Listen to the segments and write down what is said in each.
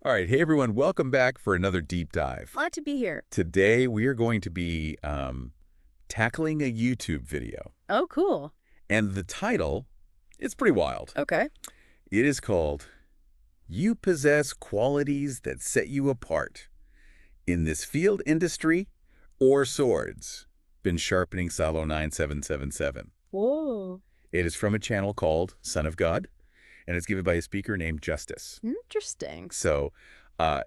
All right. Hey, everyone. Welcome back for another deep dive. Glad to be here. Today, we are going to be tackling a YouTube video. Oh, cool. And the title, it's pretty wild. Okay. It is called, You Possess Qualities That Set You Apart in This Field Industry or Swords. Been sharpening Salo 9777. Whoa. It is from a channel called Son of God, and it's given by a speaker named Justice. Interesting. So, I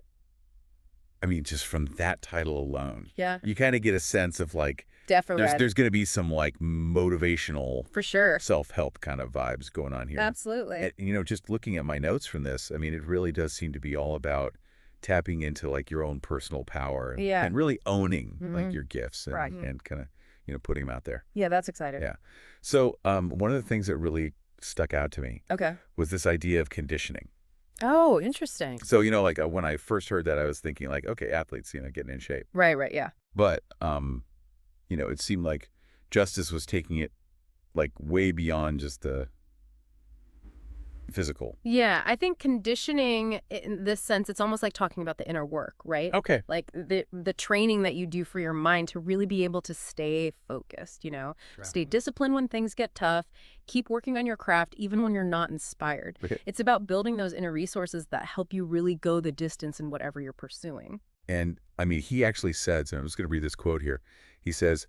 mean, just from that title alone, Yeah. you kind of get a sense of like, Definitely. there's going to be some like motivational, For sure. self-help kind of vibes going on here. Absolutely. And, you know, just looking at my notes from this, I mean, it really does seem to be all about tapping into like your own personal power Yeah. and really owning like your gifts and, Right. and kind of, putting them out there. Yeah, that's exciting. Yeah. So one of the things that really stuck out to me Okay. was this idea of conditioning. Oh, interesting. So, like when I first heard that, I was thinking like, okay, athletes, getting in shape. Right, yeah. But, it seemed like Justice was taking it like way beyond just the physical. Yeah, I think conditioning in this sense, it's almost like talking about the inner work, right? Okay. Like the training that you do for your mind to really be able to stay focused, stay disciplined when things get tough, keep working on your craft even when you're not inspired. Okay. It's about building those inner resources that help you really go the distance in whatever you're pursuing. And I mean, he actually says, and I'm just going to read this quote here. He says,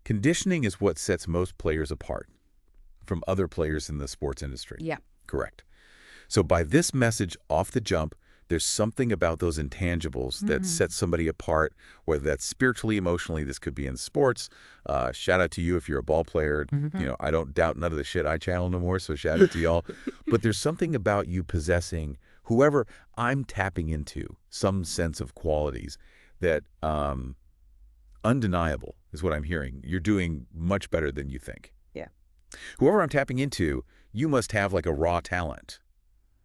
conditioning is what sets most players apart from other players in the sports industry. Yeah. Correct. So by this message off the jump, there's something about those intangibles that sets somebody apart, whether that's spiritually, emotionally. This could be in sports. Shout out to you if you're a ball player. I don't doubt none of the shit I channel no more, so shout out to y'all. But there's something about you possessing whoever I'm tapping into, some sense of qualities that undeniable is what I'm hearing. You're doing much better than you think. Yeah. Whoever I'm tapping into, you must have like a raw talent,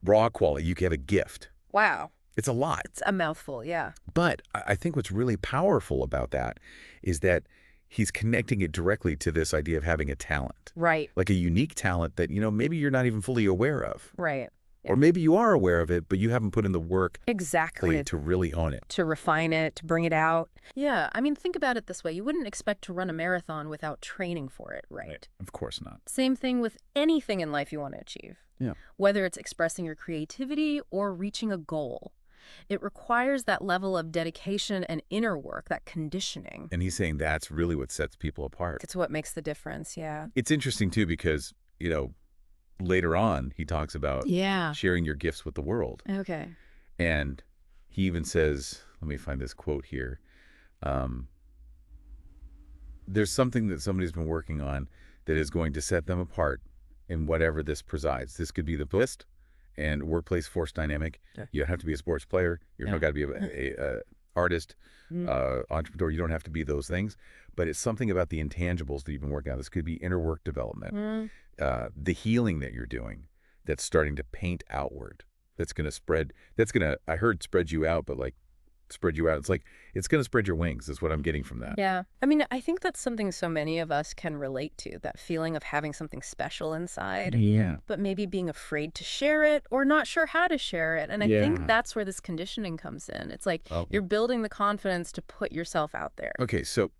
raw quality. You have a gift. Wow. It's a lot. It's a mouthful, yeah. But I think what's really powerful about that is that he's connecting it directly to this idea of having a talent. Right. Like a unique talent that, maybe you're not even fully aware of. Right. Yeah. Or maybe you are aware of it, but you haven't put in the work Exactly. to really own it. To refine it, to bring it out. Yeah, I mean, think about it this way. You wouldn't expect to run a marathon without training for it, right? Of course not. Same thing with anything in life you want to achieve. Yeah. Whether it's expressing your creativity or reaching a goal. It requires that level of dedication and inner work, that conditioning. And he's saying that's really what sets people apart. It's what makes the difference, yeah. It's interesting, too, because, later on, he talks about sharing your gifts with the world. Okay. And he even says, let me find this quote here. There's something that somebody's been working on that is going to set them apart in whatever this presides. This could be the list and workplace force dynamic. Yeah. You don't have to be a sports player. You don't got to be a artist, entrepreneur. You don't have to be those things. But it's something about the intangibles that you've been working on. This could be inner work development, the healing that you're doing that's starting to paint outward. That's going to spread. That's going to, I heard spread you out, but like spread you out. It's like, it's going to spread your wings is what I'm getting from that. Yeah. I mean, I think that's something so many of us can relate to, that feeling of having something special inside. Yeah. But maybe being afraid to share it or not sure how to share it. And I think that's where this conditioning comes in. It's like you're building the confidence to put yourself out there. Okay, so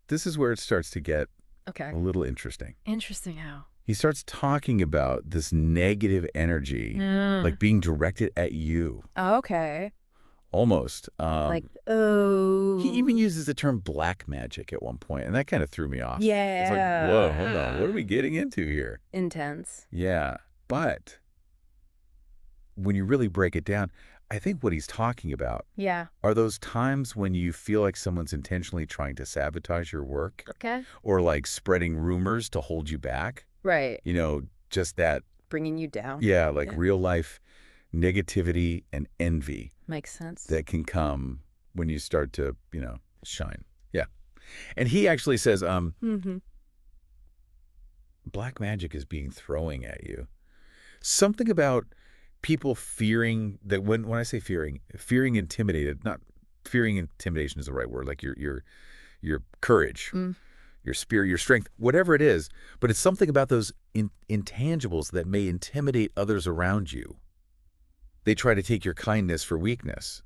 this is where it starts to get a little interesting. Interesting how? He starts talking about this negative energy, like being directed at you. Okay. Almost. He even uses the term black magic at one point, and that kind of threw me off. Yeah. It's like, whoa, hold on. What are we getting into here? Intense. Yeah. But when you really break it down, I think what he's talking about are those times when you feel like someone's intentionally trying to sabotage your work. Okay. Or like spreading rumors to hold you back. Right. Just that. Bringing you down. Yeah, like real life negativity and envy. Makes sense. That can come when you start to, shine. Yeah. And he actually says, black magic is being thrown at you. Something about people fearing that when I say fearing intimidated, not fearing intimidation is the right word, like your courage, your spirit, your strength, whatever it is, but it's something about those intangibles that may intimidate others around you. they try to take your kindness for weakness.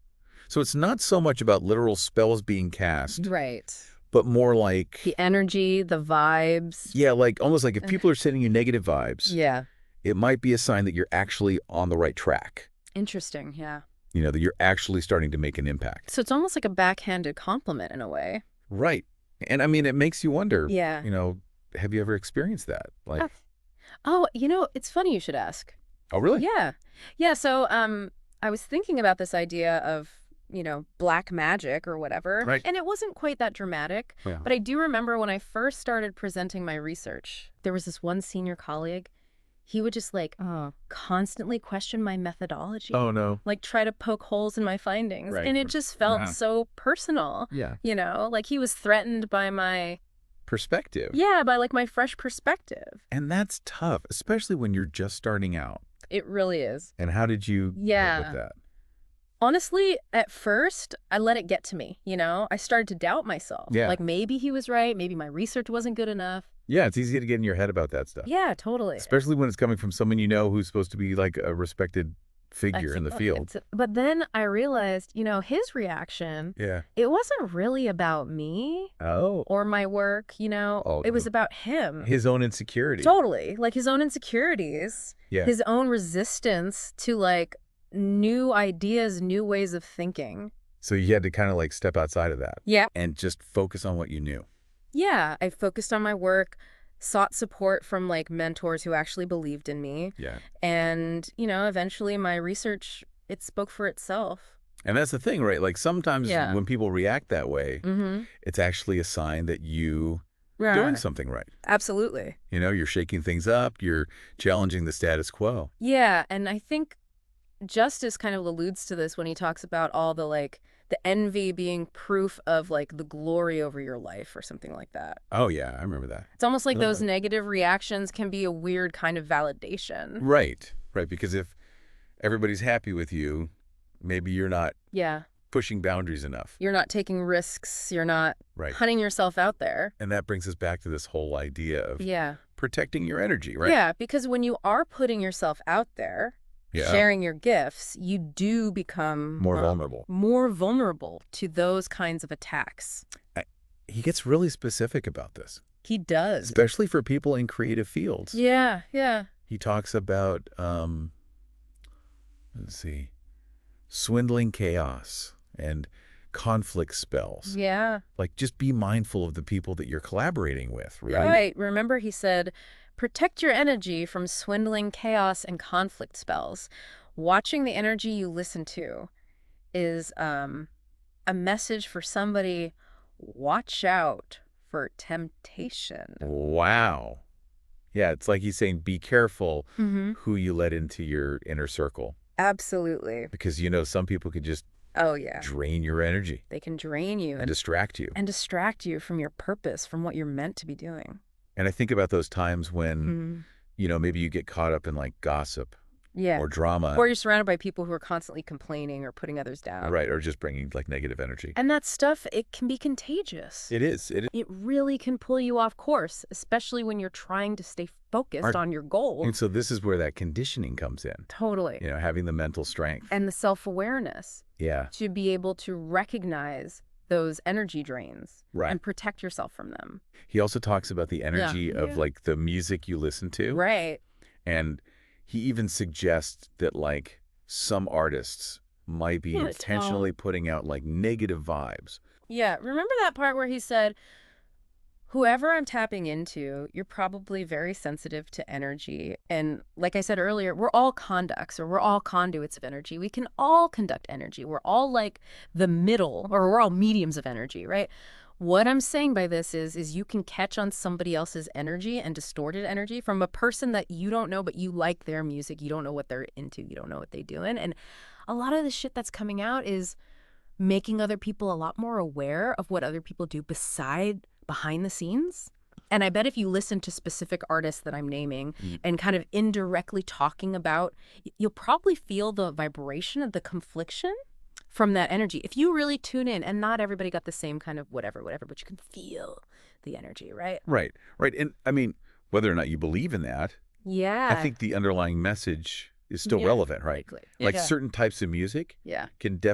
So it's not so much about literal spells being cast, Right. but more like... The energy, the vibes. Yeah, like almost like if people are sending you negative vibes, Yeah. it might be a sign that you're actually on the right track. Interesting, yeah. You know, that you're actually starting to make an impact. So it's almost like a backhanded compliment in a way. Right. And I mean, it makes you wonder, Yeah. you know, have you ever experienced that? Like, Oh, it's funny you should ask. oh, really? Yeah. Yeah, so I was thinking about this idea of, black magic or whatever. Right. And it wasn't quite that dramatic. Yeah. But I do remember when I first started presenting my research, there was this one senior colleague. He would just constantly question my methodology. Oh, no. Like try to poke holes in my findings. Right. And it just felt so personal. Yeah. Like he was threatened by my... Perspective. Yeah, by like my fresh perspective. And that's tough, especially when you're just starting out. It really is. And how did you deal with that? Honestly, at first, I let it get to me, I started to doubt myself. Yeah. Like maybe he was right, maybe my research wasn't good enough. Yeah, it's easy to get in your head about that stuff. Yeah, totally. Especially when it's coming from someone you know who's supposed to be like a respected figure in the field. But then I realized, his reaction, Yeah. it wasn't really about me or my work, it was about him. His own insecurity. Totally. Like his own insecurities, his own resistance to like new ideas, new ways of thinking. So you had to kind of like step outside of that. Yeah. And just focus on what you knew. Yeah. I focused on my work, sought support from like mentors who actually believed in me. Yeah. And, eventually my research, it spoke for itself. And that's the thing, right? Like sometimes when people react that way, it's actually a sign that you doing something right. Absolutely. You're shaking things up, you're challenging the status quo. Yeah. And I think Justice kind of alludes to this when he talks about all the envy being proof of like the glory over your life or something like that. Oh, yeah, I remember that. It's almost like those negative reactions can be a weird kind of validation. Right, right. Because if everybody's happy with you, maybe you're not pushing boundaries enough. You're not taking risks. You're not hunting yourself out there. And that brings us back to this whole idea of protecting your energy, right? Yeah, because when you are putting yourself out there, sharing your gifts, you do become more vulnerable to those kinds of attacks. He gets really specific about this. He does. Especially for people in creative fields. Yeah, yeah. He talks about, swindling chaos and conflict spells. Yeah. Like, just be mindful of the people that you're collaborating with, right? Right. Remember, he said, protect your energy from swindling chaos and conflict spells. Watching the energy you listen to is a message for somebody, watch out for temptation. Wow. Yeah, it's like he's saying, be careful who you let into your inner circle. Absolutely. Because, some people could just drain your energy. They can drain you. And distract you. And distract you from your purpose, from what you're meant to be doing. And I think about those times when, maybe you get caught up in like gossip or drama. Or you're surrounded by people who are constantly complaining or putting others down. Right, or just bringing like negative energy. And that stuff, it can be contagious. It is. It really can pull you off course, especially when you're trying to stay focused on your goal. And so this is where that conditioning comes in. Totally. Having the mental strength. And the self-awareness. Yeah. To be able to recognize those energy drains and protect yourself from them. He also talks about the energy of like the music you listen to. Right. And he even suggests that like some artists might be intentionally putting out like negative vibes. Yeah. Remember that part where he said, whoever I'm tapping into, you're probably very sensitive to energy. And like I said earlier, we're all conducts, or we're all conduits of energy. We can all conduct energy. We're all like the middle, or we're all mediums of energy, right? What I'm saying by this is you can catch on somebody else's energy and distorted energy from a person that you don't know, but you like their music. You don't know what they're into. You don't know what they're doing. And a lot of the shit that's coming out is making other people a lot more aware of what other people do behind the scenes. And I bet if you listen to specific artists that I'm naming and kind of indirectly talking about, you'll probably feel the vibration of the confliction from that energy. If you really tune in, and not everybody got the same kind of whatever, but you can feel the energy, right? Right. And I mean, whether or not you believe in that, I think the underlying message is still Yeah. relevant, right? Exactly. Like Yeah. certain types of music Yeah. can definitely